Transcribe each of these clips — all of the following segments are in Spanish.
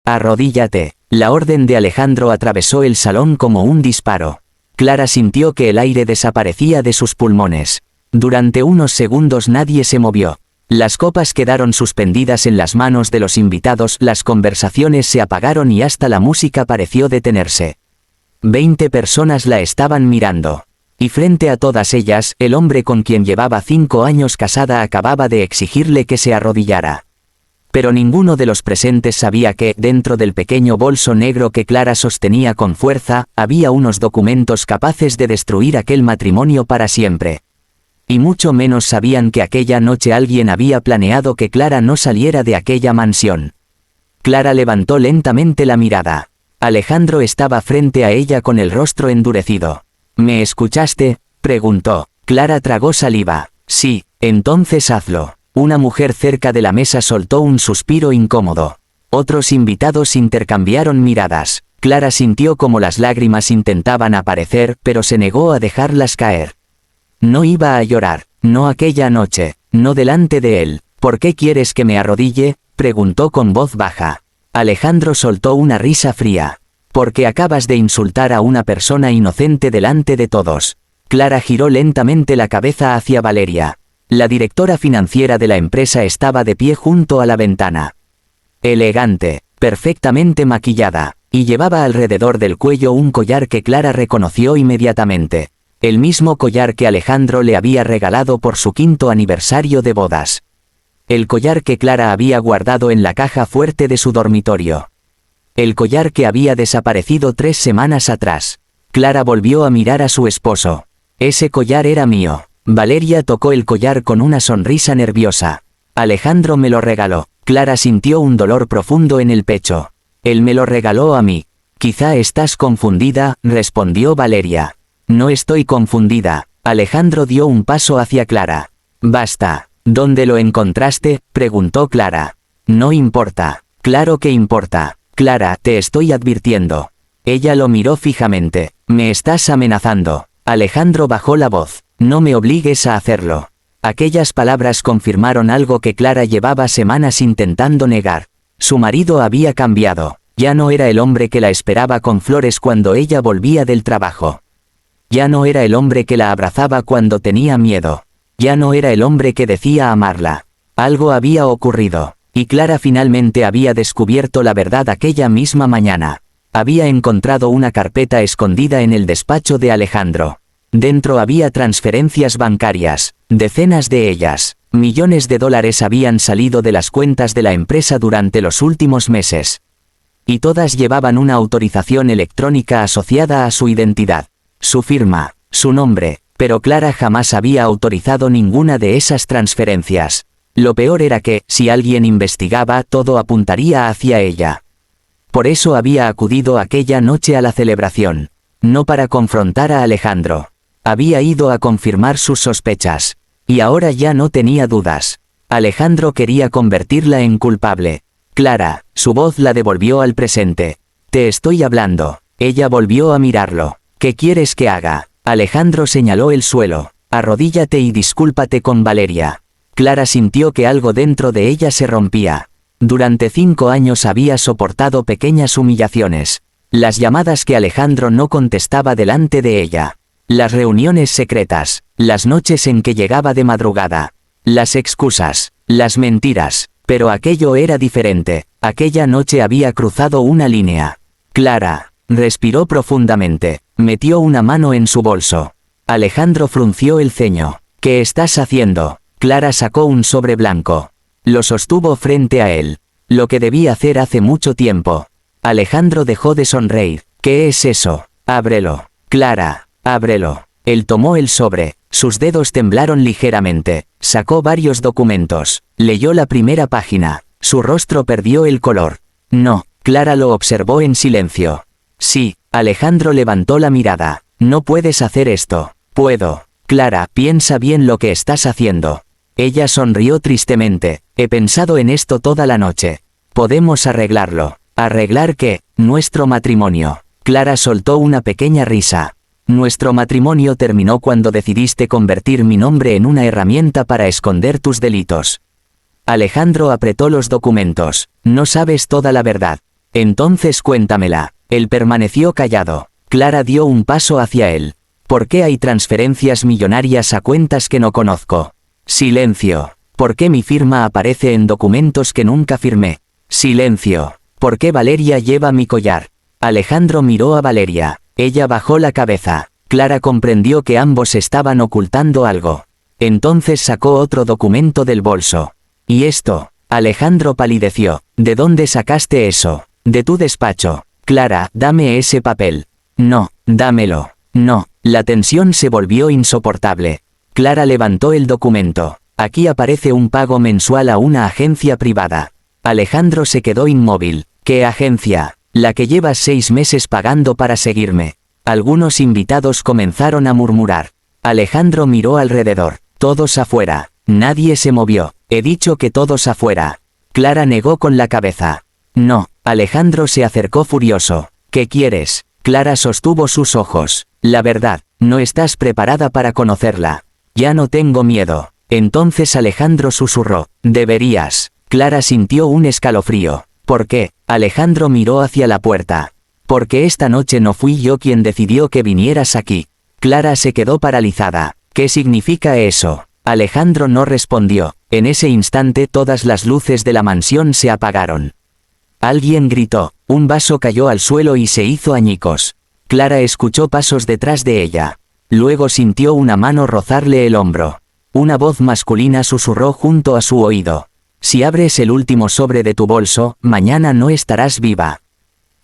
Arrodíllate. La orden de Alejandro atravesó el salón como un disparo. Clara sintió que el aire desaparecía de sus pulmones. Durante unos segundos nadie se movió. Las copas quedaron suspendidas en las manos de los invitados, las conversaciones se apagaron y hasta la música pareció detenerse. 20 personas la estaban mirando. Y frente a todas ellas, el hombre con quien llevaba 5 años casada acababa de exigirle que se arrodillara. Pero ninguno de los presentes sabía que, dentro del pequeño bolso negro que Clara sostenía con fuerza, había unos documentos capaces de destruir aquel matrimonio para siempre. Y mucho menos sabían que aquella noche alguien había planeado que Clara no saliera de aquella mansión. Clara levantó lentamente la mirada. Alejandro estaba frente a ella con el rostro endurecido. ¿Me escuchaste?, preguntó. Clara tragó saliva. Sí, entonces hazlo. Una mujer cerca de la mesa soltó un suspiro incómodo. Otros invitados intercambiaron miradas. Clara sintió como las lágrimas intentaban aparecer, pero se negó a dejarlas caer. No iba a llorar, no aquella noche, no delante de él. ¿Por qué quieres que me arrodille?, preguntó con voz baja. Alejandro soltó una risa fría. Porque acabas de insultar a una persona inocente delante de todos. Clara giró lentamente la cabeza hacia Valeria. La directora financiera de la empresa estaba de pie junto a la ventana. Elegante, perfectamente maquillada, y llevaba alrededor del cuello un collar que Clara reconoció inmediatamente. El mismo collar que Alejandro le había regalado por su 5º aniversario de bodas. El collar que Clara había guardado en la caja fuerte de su dormitorio. El collar que había desaparecido 3 semanas atrás. Clara volvió a mirar a su esposo. Ese collar era mío. Valeria tocó el collar con una sonrisa nerviosa. Alejandro me lo regaló. Clara sintió un dolor profundo en el pecho. Él me lo regaló a mí. Quizá estás confundida, respondió Valeria. No estoy confundida. Alejandro dio un paso hacia Clara. Basta. ¿Dónde lo encontraste?, preguntó Clara. No importa. Claro que importa. Clara, te estoy advirtiendo. Ella lo miró fijamente. Me estás amenazando. Alejandro bajó la voz. No me obligues a hacerlo. Aquellas palabras confirmaron algo que Clara llevaba semanas intentando negar. Su marido había cambiado. Ya no era el hombre que la esperaba con flores cuando ella volvía del trabajo. Ya no era el hombre que la abrazaba cuando tenía miedo. Ya no era el hombre que decía amarla. Algo había ocurrido. Y Clara finalmente había descubierto la verdad aquella misma mañana. Había encontrado una carpeta escondida en el despacho de Alejandro. Dentro había transferencias bancarias, decenas de ellas. Millones de dólares habían salido de las cuentas de la empresa durante los últimos meses. Y todas llevaban una autorización electrónica asociada a su identidad, su firma, su nombre, pero Clara jamás había autorizado ninguna de esas transferencias. Lo peor era que, si alguien investigaba, todo apuntaría hacia ella. Por eso había acudido aquella noche a la celebración. No para confrontar a Alejandro. Había ido a confirmar sus sospechas. Y ahora ya no tenía dudas. Alejandro quería convertirla en culpable. Clara, su voz la devolvió al presente. Te estoy hablando. Ella volvió a mirarlo. ¿Qué quieres que haga? Alejandro señaló el suelo. Arrodíllate y discúlpate con Valeria. Clara sintió que algo dentro de ella se rompía. Durante 5 años había soportado pequeñas humillaciones. Las llamadas que Alejandro no contestaba delante de ella. Las reuniones secretas. Las noches en que llegaba de madrugada. Las excusas. Las mentiras. Pero aquello era diferente. Aquella noche había cruzado una línea. Clara. Respiró profundamente. Metió una mano en su bolso. Alejandro frunció el ceño. ¿Qué estás haciendo? Clara sacó un sobre blanco. Lo sostuvo frente a él. Lo que debí hacer hace mucho tiempo. Alejandro dejó de sonreír. ¿Qué es eso? Ábrelo. Clara, ábrelo. Él tomó el sobre. Sus dedos temblaron ligeramente. Sacó varios documentos. Leyó la primera página. Su rostro perdió el color. No. Clara lo observó en silencio. Sí. Alejandro levantó la mirada. No puedes hacer esto. Puedo. Clara, piensa bien lo que estás haciendo. Ella sonrió tristemente. He pensado en esto toda la noche. Podemos arreglarlo. ¿Arreglar qué? Nuestro matrimonio. Clara soltó una pequeña risa. Nuestro matrimonio terminó cuando decidiste convertir mi nombre en una herramienta para esconder tus delitos. Alejandro apretó los documentos. No sabes toda la verdad. Entonces cuéntamela. Él permaneció callado. Clara dio un paso hacia él. ¿Por qué hay transferencias millonarias a cuentas que no conozco? Silencio. ¿Por qué mi firma aparece en documentos que nunca firmé? Silencio. ¿Por qué Valeria lleva mi collar? Alejandro miró a Valeria. Ella bajó la cabeza. Clara comprendió que ambos estaban ocultando algo. Entonces sacó otro documento del bolso. ¿Y esto? Alejandro palideció. ¿De dónde sacaste eso? De tu despacho. Clara, dame ese papel. No, dámelo. No. La tensión se volvió insoportable. Clara levantó el documento. Aquí aparece un pago mensual a una agencia privada. Alejandro se quedó inmóvil. ¿Qué agencia? La que llevas 6 meses pagando para seguirme. Algunos invitados comenzaron a murmurar. Alejandro miró alrededor. Todos afuera. Nadie se movió. He dicho que todos afuera. Clara negó con la cabeza. No. Alejandro se acercó furioso. ¿Qué quieres? Clara sostuvo sus ojos. La verdad, no estás preparada para conocerla. Ya no tengo miedo. Entonces Alejandro susurró. Deberías. Clara sintió un escalofrío. ¿Por qué? Alejandro miró hacia la puerta. Porque esta noche no fui yo quien decidió que vinieras aquí. Clara se quedó paralizada. ¿Qué significa eso? Alejandro no respondió. En ese instante todas las luces de la mansión se apagaron. Alguien gritó. Un vaso cayó al suelo y se hizo añicos. Clara escuchó pasos detrás de ella. Luego sintió una mano rozarle el hombro. Una voz masculina susurró junto a su oído. Si abres el último sobre de tu bolso, mañana no estarás viva.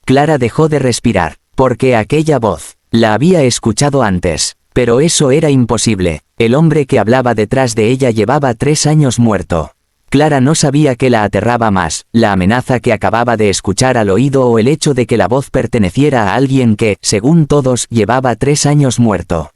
Clara dejó de respirar, porque aquella voz la había escuchado antes, pero eso era imposible. El hombre que hablaba detrás de ella llevaba 3 años muerto. Clara no sabía qué la aterraba más, la amenaza que acababa de escuchar al oído o el hecho de que la voz perteneciera a alguien que, según todos, llevaba 3 años muerto.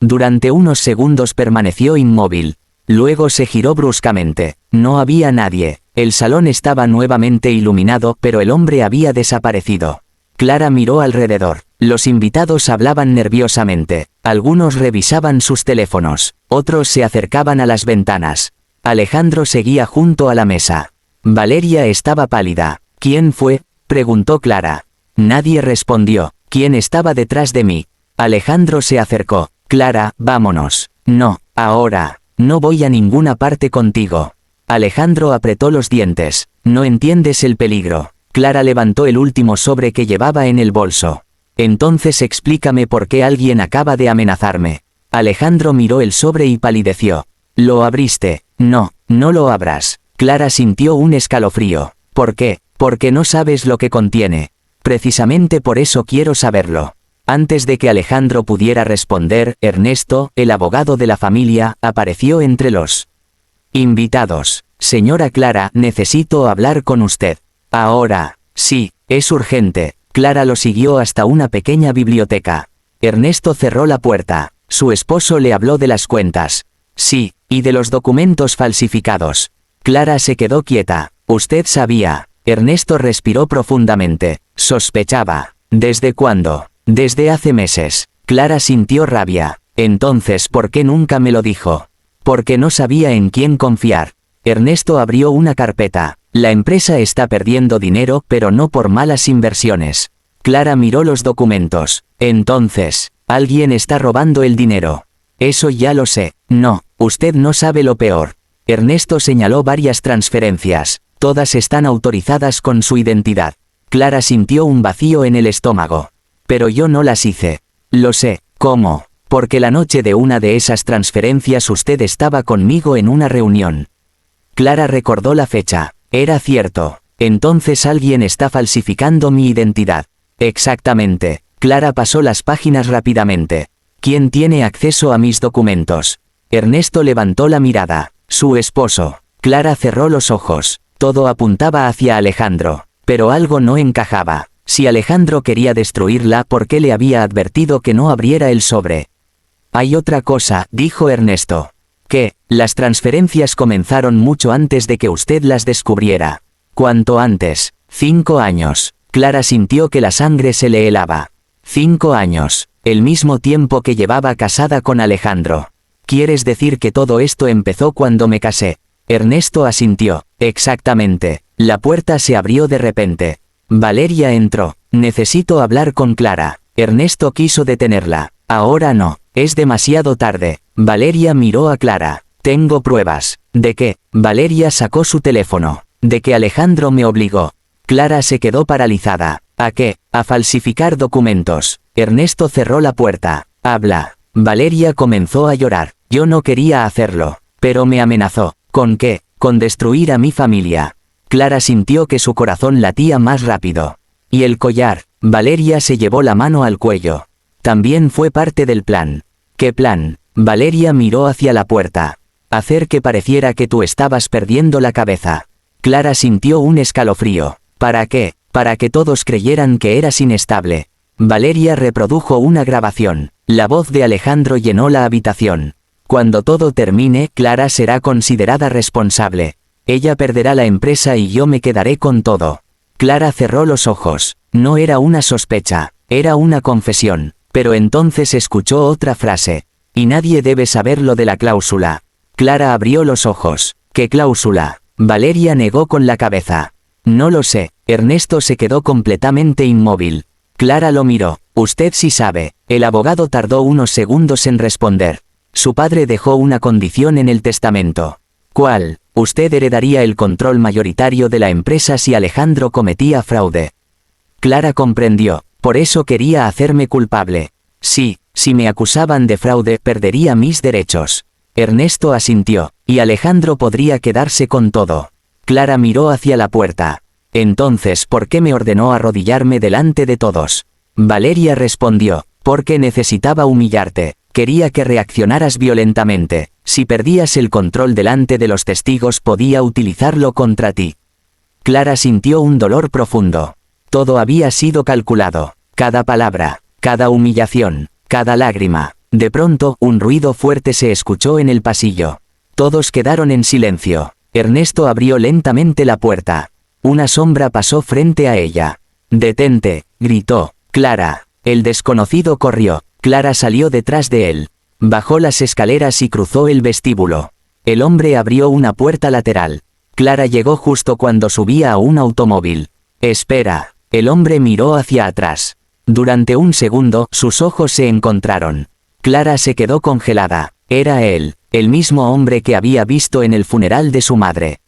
Durante unos segundos permaneció inmóvil. Luego se giró bruscamente. No había nadie. El salón estaba nuevamente iluminado, pero el hombre había desaparecido. Clara miró alrededor. Los invitados hablaban nerviosamente. Algunos revisaban sus teléfonos. Otros se acercaban a las ventanas. Alejandro seguía junto a la mesa. Valeria estaba pálida. ¿Quién fue? Preguntó Clara. Nadie respondió. ¿Quién estaba detrás de mí? Alejandro se acercó. Clara, vámonos. No, ahora. No voy a ninguna parte contigo. Alejandro apretó los dientes. No entiendes el peligro. Clara levantó el último sobre que llevaba en el bolso. Entonces explícame por qué alguien acaba de amenazarme. Alejandro miró el sobre y palideció. ¿Lo abriste? No, no lo abras. Clara sintió un escalofrío. ¿Por qué? Porque no sabes lo que contiene. Precisamente por eso quiero saberlo. Antes de que Alejandro pudiera responder, Ernesto, el abogado de la familia, apareció entre los invitados. Señora Clara, necesito hablar con usted. Ahora. Sí, es urgente. Clara lo siguió hasta una pequeña biblioteca. Ernesto cerró la puerta. Su esposo le habló de las cuentas. Sí, y de los documentos falsificados. Clara se quedó quieta. Usted sabía. Ernesto respiró profundamente. Sospechaba. ¿Desde cuándo? Desde hace meses. Clara sintió rabia. Entonces, ¿por qué nunca me lo dijo? Porque no sabía en quién confiar. Ernesto abrió una carpeta. La empresa está perdiendo dinero, pero no por malas inversiones. Clara miró los documentos. Entonces, alguien está robando el dinero. Eso ya lo sé. No, usted no sabe lo peor. Ernesto señaló varias transferencias. Todas están autorizadas con su identidad. Clara sintió un vacío en el estómago. Pero yo no las hice. Lo sé. ¿Cómo? Porque la noche de una de esas transferencias usted estaba conmigo en una reunión. Clara recordó la fecha. Era cierto. Entonces alguien está falsificando mi identidad. Exactamente. Clara pasó las páginas rápidamente. ¿Quién tiene acceso a mis documentos? Ernesto levantó la mirada. Su esposo. Clara cerró los ojos. Todo apuntaba hacia Alejandro. Pero algo no encajaba. Si Alejandro quería destruirla, ¿por qué le había advertido que no abriera el sobre? Hay otra cosa, dijo Ernesto. ¿Qué? Las transferencias comenzaron mucho antes de que usted las descubriera. ¿Cuánto antes? 5 años. Clara sintió que la sangre se le helaba. 5 años. El mismo tiempo que llevaba casada con Alejandro. ¿Quieres decir que todo esto empezó cuando me casé? Ernesto asintió. Exactamente. La puerta se abrió de repente. Valeria entró. Necesito hablar con Clara. Ernesto quiso detenerla. Ahora no, es demasiado tarde. Valeria miró a Clara. Tengo pruebas. ¿De qué? Valeria sacó su teléfono. De que Alejandro me obligó. Clara se quedó paralizada. ¿A qué? A falsificar documentos. Ernesto cerró la puerta. Habla. Valeria comenzó a llorar. Yo no quería hacerlo. Pero me amenazó. ¿Con qué? Con destruir a mi familia. Clara sintió que su corazón latía más rápido. ¿Y el collar? Valeria se llevó la mano al cuello. También fue parte del plan. ¿Qué plan? Valeria miró hacia la puerta. Hacer que pareciera que tú estabas perdiendo la cabeza. Clara sintió un escalofrío. ¿Para qué? Para que todos creyeran que eras inestable. Valeria reprodujo una grabación. La voz de Alejandro llenó la habitación. Cuando todo termine, Clara será considerada responsable. Ella perderá la empresa y yo me quedaré con todo. Clara cerró los ojos. No era una sospecha, era una confesión. Pero entonces escuchó otra frase. Y nadie debe saber lo de la cláusula. Clara abrió los ojos. ¿Qué cláusula? Valeria negó con la cabeza. No lo sé. Ernesto se quedó completamente inmóvil. Clara lo miró. Usted sí sabe. El abogado tardó unos segundos en responder. Su padre dejó una condición en el testamento. ¿Cuál? Usted heredaría el control mayoritario de la empresa si Alejandro cometía fraude. Clara comprendió. Por eso quería hacerme culpable. Sí, si me acusaban de fraude perdería mis derechos. Ernesto asintió, y Alejandro podría quedarse con todo. Clara miró hacia la puerta. Entonces, ¿por qué me ordenó arrodillarme delante de todos? Valeria respondió, porque necesitaba humillarte. Quería que reaccionaras violentamente. Si perdías el control delante de los testigos podía utilizarlo contra ti. Clara sintió un dolor profundo. Todo había sido calculado. Cada palabra, cada humillación, cada lágrima. De pronto, un ruido fuerte se escuchó en el pasillo. Todos quedaron en silencio. Ernesto abrió lentamente la puerta. Una sombra pasó frente a ella. «Detente», gritó. «Clara». El desconocido corrió. Clara salió detrás de él. Bajó las escaleras y cruzó el vestíbulo. El hombre abrió una puerta lateral. Clara llegó justo cuando subía a un automóvil. «Espera». El hombre miró hacia atrás. Durante un segundo, sus ojos se encontraron. Clara se quedó congelada. Era él, el mismo hombre que había visto en el funeral de su madre.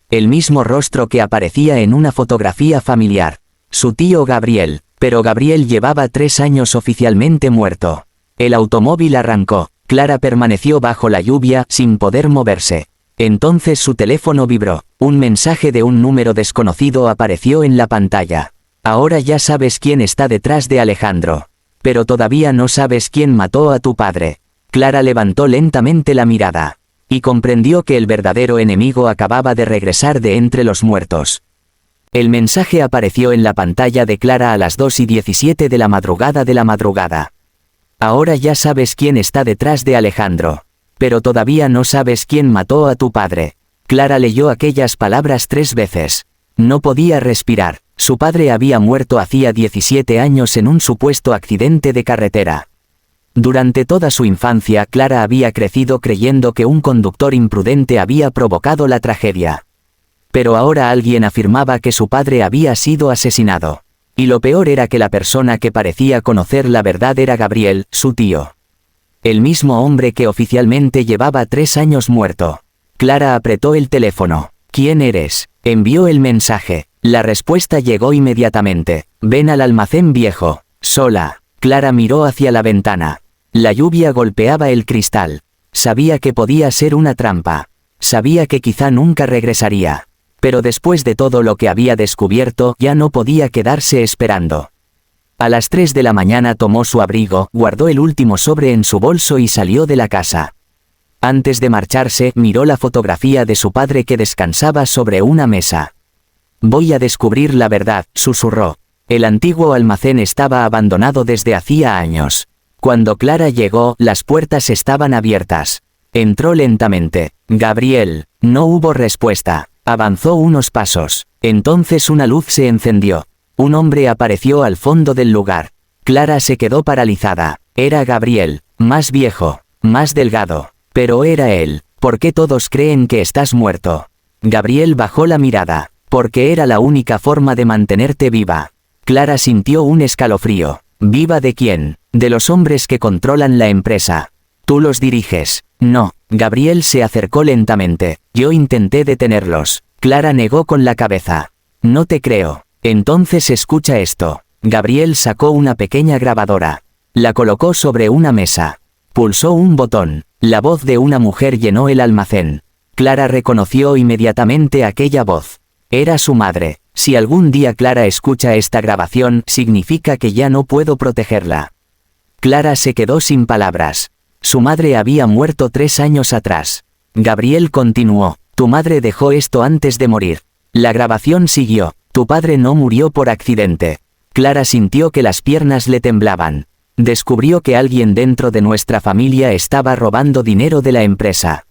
El mismo rostro que aparecía en una fotografía familiar. Su tío Gabriel. Pero Gabriel llevaba 3 años oficialmente muerto. El automóvil arrancó. Clara permaneció bajo la lluvia, sin poder moverse. Entonces su teléfono vibró. Un mensaje de un número desconocido apareció en la pantalla. Ahora ya sabes quién está detrás de Alejandro. Pero todavía no sabes quién mató a tu padre. Clara levantó lentamente la mirada. Y comprendió que el verdadero enemigo acababa de regresar de entre los muertos. El mensaje apareció en la pantalla de Clara a las 2:17 de la madrugada. Ahora ya sabes quién está detrás de Alejandro. Pero todavía no sabes quién mató a tu padre. Clara leyó aquellas palabras 3 veces. No podía respirar. Su padre había muerto hacía 17 años en un supuesto accidente de carretera. Durante toda su infancia, Clara había crecido creyendo que un conductor imprudente había provocado la tragedia. Pero ahora alguien afirmaba que su padre había sido asesinado. Y lo peor era que la persona que parecía conocer la verdad era Gabriel, su tío. El mismo hombre que oficialmente llevaba 3 años muerto. Clara apretó el teléfono. «¿Quién eres?», envió el mensaje. La respuesta llegó inmediatamente. «Ven al almacén viejo, sola». Clara miró hacia la ventana. La lluvia golpeaba el cristal. Sabía que podía ser una trampa. Sabía que quizá nunca regresaría. Pero después de todo lo que había descubierto, ya no podía quedarse esperando. A las 3 de la mañana tomó su abrigo, guardó el último sobre en su bolso y salió de la casa. Antes de marcharse, miró la fotografía de su padre que descansaba sobre una mesa. «Voy a descubrir la verdad», susurró. El antiguo almacén estaba abandonado desde hacía años. Cuando Clara llegó, las puertas estaban abiertas. Entró lentamente. «Gabriel». No hubo respuesta. Avanzó unos pasos. Entonces una luz se encendió. Un hombre apareció al fondo del lugar. Clara se quedó paralizada. Era Gabriel, más viejo, más delgado. Pero era él. «¿Por qué todos creen que estás muerto?». Gabriel bajó la mirada. Porque era la única forma de mantenerte viva. Clara sintió un escalofrío. ¿Viva de quién? De los hombres que controlan la empresa. Tú los diriges. No. Gabriel se acercó lentamente. Yo intenté detenerlos. Clara negó con la cabeza. No te creo. Entonces escucha esto. Gabriel sacó una pequeña grabadora. La colocó sobre una mesa. Pulsó un botón. La voz de una mujer llenó el almacén. Clara reconoció inmediatamente aquella voz. Era su madre. Si algún día Clara escucha esta grabación, significa que ya no puedo protegerla. Clara se quedó sin palabras. Su madre había muerto 3 años atrás. Gabriel continuó. Tu madre dejó esto antes de morir. La grabación siguió. Tu padre no murió por accidente. Clara sintió que las piernas le temblaban. Descubrió que alguien dentro de nuestra familia estaba robando dinero de la empresa.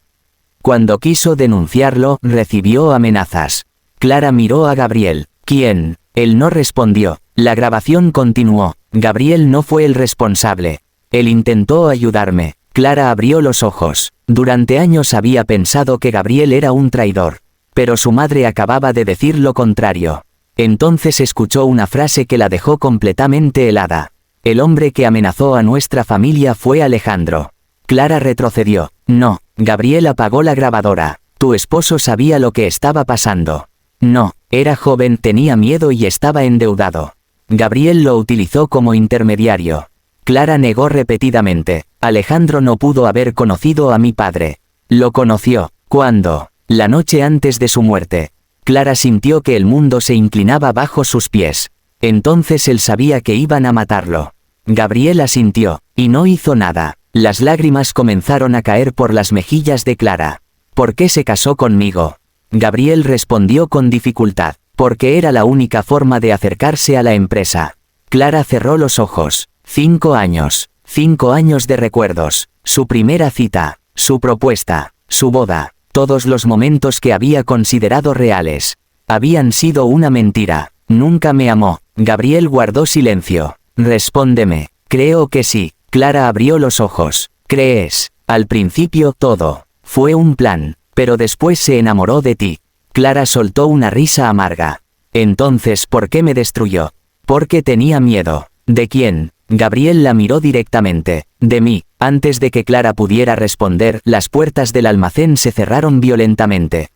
Cuando quiso denunciarlo, recibió amenazas. Clara miró a Gabriel. ¿Quién? Él no respondió. La grabación continuó. Gabriel no fue el responsable. Él intentó ayudarme. Clara abrió los ojos. Durante años había pensado que Gabriel era un traidor. Pero su madre acababa de decir lo contrario. Entonces escuchó una frase que la dejó completamente helada. El hombre que amenazó a nuestra familia fue Alejandro. Clara retrocedió. No. Gabriel apagó la grabadora. Tu esposo sabía lo que estaba pasando. No. Era joven, tenía miedo y estaba endeudado. Gabriel lo utilizó como intermediario. Clara negó repetidamente. Alejandro no pudo haber conocido a mi padre. Lo conoció. ¿Cuándo? La noche antes de su muerte. Clara sintió que el mundo se inclinaba bajo sus pies. Entonces él sabía que iban a matarlo. Gabriel asintió, y no hizo nada. Las lágrimas comenzaron a caer por las mejillas de Clara. ¿Por qué se casó conmigo? Gabriel respondió con dificultad. Porque era la única forma de acercarse a la empresa. Clara cerró los ojos. 5 años. 5 años de recuerdos. Su primera cita. Su propuesta. Su boda. Todos los momentos que había considerado reales. Habían sido una mentira. Nunca me amó. Gabriel guardó silencio. Respóndeme. Creo que sí. Clara abrió los ojos. ¿Crees? Al principio todo. Fue un plan. Pero después se enamoró de ti. Clara soltó una risa amarga. Entonces, ¿por qué me destruyó? Porque tenía miedo. ¿De quién? Gabriel la miró directamente. De mí. Antes de que Clara pudiera responder, las puertas del almacén se cerraron violentamente.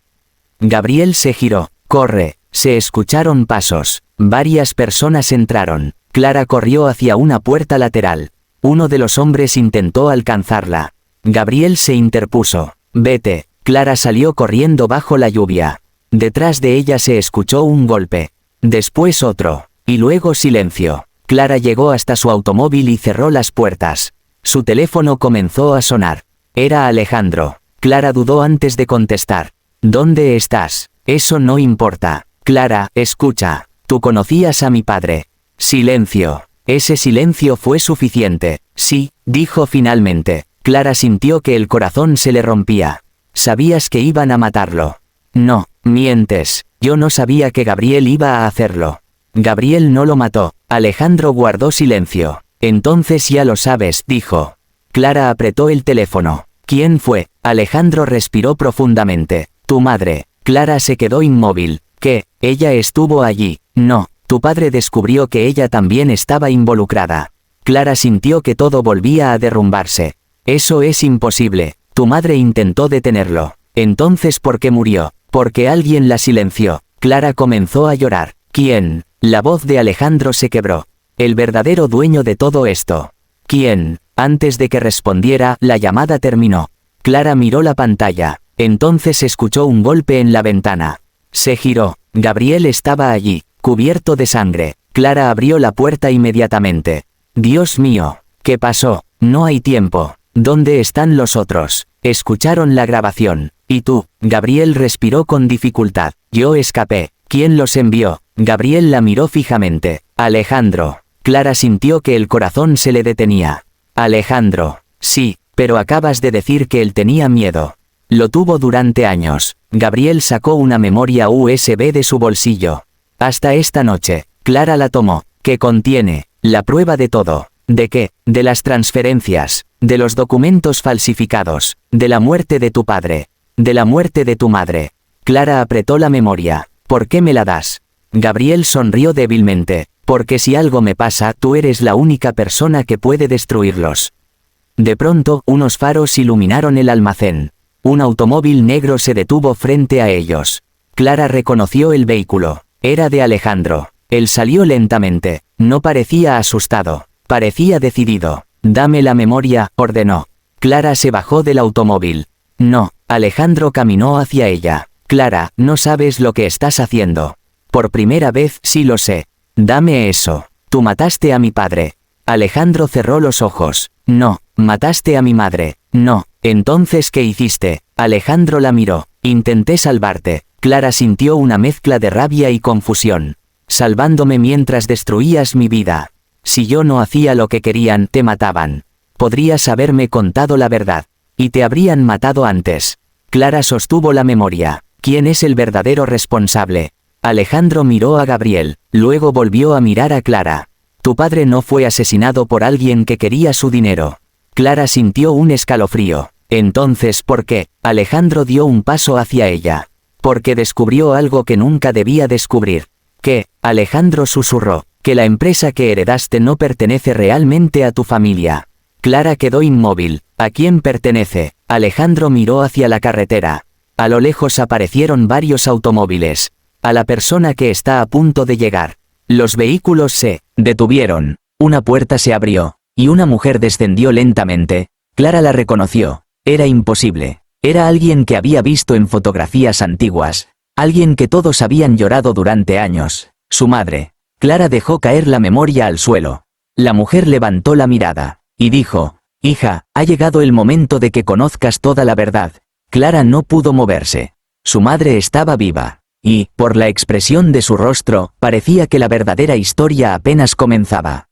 Gabriel se giró. Corre. Se escucharon pasos. Varias personas entraron. Clara corrió hacia una puerta lateral. Uno de los hombres intentó alcanzarla. Gabriel se interpuso. Vete. Clara salió corriendo bajo la lluvia. Detrás de ella se escuchó un golpe. Después otro. Y luego silencio. Clara llegó hasta su automóvil y cerró las puertas. Su teléfono comenzó a sonar. Era Alejandro. Clara dudó antes de contestar. ¿Dónde estás? Eso no importa. Clara, escucha. Tú conocías a mi padre. Silencio. Ese silencio fue suficiente. Sí, dijo finalmente. Clara sintió que el corazón se le rompía. ¿Sabías que iban a matarlo? No, mientes. Yo no sabía que Gabriel iba a hacerlo. Gabriel no lo mató. Alejandro guardó silencio. Entonces ya lo sabes, dijo. Clara apretó el teléfono. ¿Quién fue? Alejandro respiró profundamente. Tu madre. Clara se quedó inmóvil. ¿Qué? ¿Ella estuvo allí? No. Tu padre descubrió que ella también estaba involucrada. Clara sintió que todo volvía a derrumbarse. Eso es imposible. Tu madre intentó detenerlo. Entonces, ¿por qué murió? Porque alguien la silenció. Clara comenzó a llorar. ¿Quién? La voz de Alejandro se quebró. El verdadero dueño de todo esto. ¿Quién? Antes de que respondiera, la llamada terminó. Clara miró la pantalla. Entonces escuchó un golpe en la ventana. Se giró. Gabriel estaba allí, cubierto de sangre. Clara abrió la puerta inmediatamente. Dios mío. ¿Qué pasó? No hay tiempo. ¿Dónde están los otros? Escucharon la grabación. ¿Y tú? Gabriel respiró con dificultad. Yo escapé. ¿Quién los envió? Gabriel la miró fijamente. Alejandro. Clara sintió que el corazón se le detenía. Alejandro. Sí, pero acabas de decir que él tenía miedo. Lo tuvo durante años. Gabriel sacó una memoria USB de su bolsillo. Hasta esta noche. Clara la tomó. ¿Qué contiene? La prueba de todo. ¿De qué? De las transferencias. De los documentos falsificados. De la muerte de tu padre. De la muerte de tu madre. Clara apretó la memoria. ¿Por qué me la das? Gabriel sonrió débilmente. Porque si algo me pasa, tú eres la única persona que puede destruirlos. De pronto, unos faros iluminaron el almacén. Un automóvil negro se detuvo frente a ellos. Clara reconoció el vehículo. Era de Alejandro. Él salió lentamente. No parecía asustado. Parecía decidido. Dame la memoria, ordenó. Clara se bajó del automóvil. No, Alejandro caminó hacia ella. Clara, no sabes lo que estás haciendo. Por primera vez, sí lo sé. Dame eso. Tú mataste a mi padre. Alejandro cerró los ojos. No, mataste a mi madre. No. Entonces, ¿qué hiciste? Alejandro la miró. Intenté salvarte. Clara sintió una mezcla de rabia y confusión. Salvándome mientras destruías mi vida. Si yo no hacía lo que querían, te mataban. Podrías haberme contado la verdad. Y te habrían matado antes. Clara sostuvo la memoria. ¿Quién es el verdadero responsable? Alejandro miró a Gabriel, luego volvió a mirar a Clara. Tu padre no fue asesinado por alguien que quería su dinero. Clara sintió un escalofrío. Entonces, ¿por qué? Alejandro dio un paso hacia ella. Porque descubrió algo que nunca debía descubrir. ¿Qué? Alejandro susurró. Que la empresa que heredaste no pertenece realmente a tu familia. Clara quedó inmóvil. ¿A quién pertenece? Alejandro miró hacia la carretera. A lo lejos aparecieron varios automóviles. A la persona que está a punto de llegar. Los vehículos se detuvieron. Una puerta se abrió, y una mujer descendió lentamente. Clara la reconoció. Era imposible. Era alguien que había visto en fotografías antiguas. Alguien que todos habían llorado durante años. Su madre. Clara dejó caer la memoria al suelo. La mujer levantó la mirada, y dijo, hija, ha llegado el momento de que conozcas toda la verdad. Clara no pudo moverse. Su madre estaba viva. Y, por la expresión de su rostro, parecía que la verdadera historia apenas comenzaba.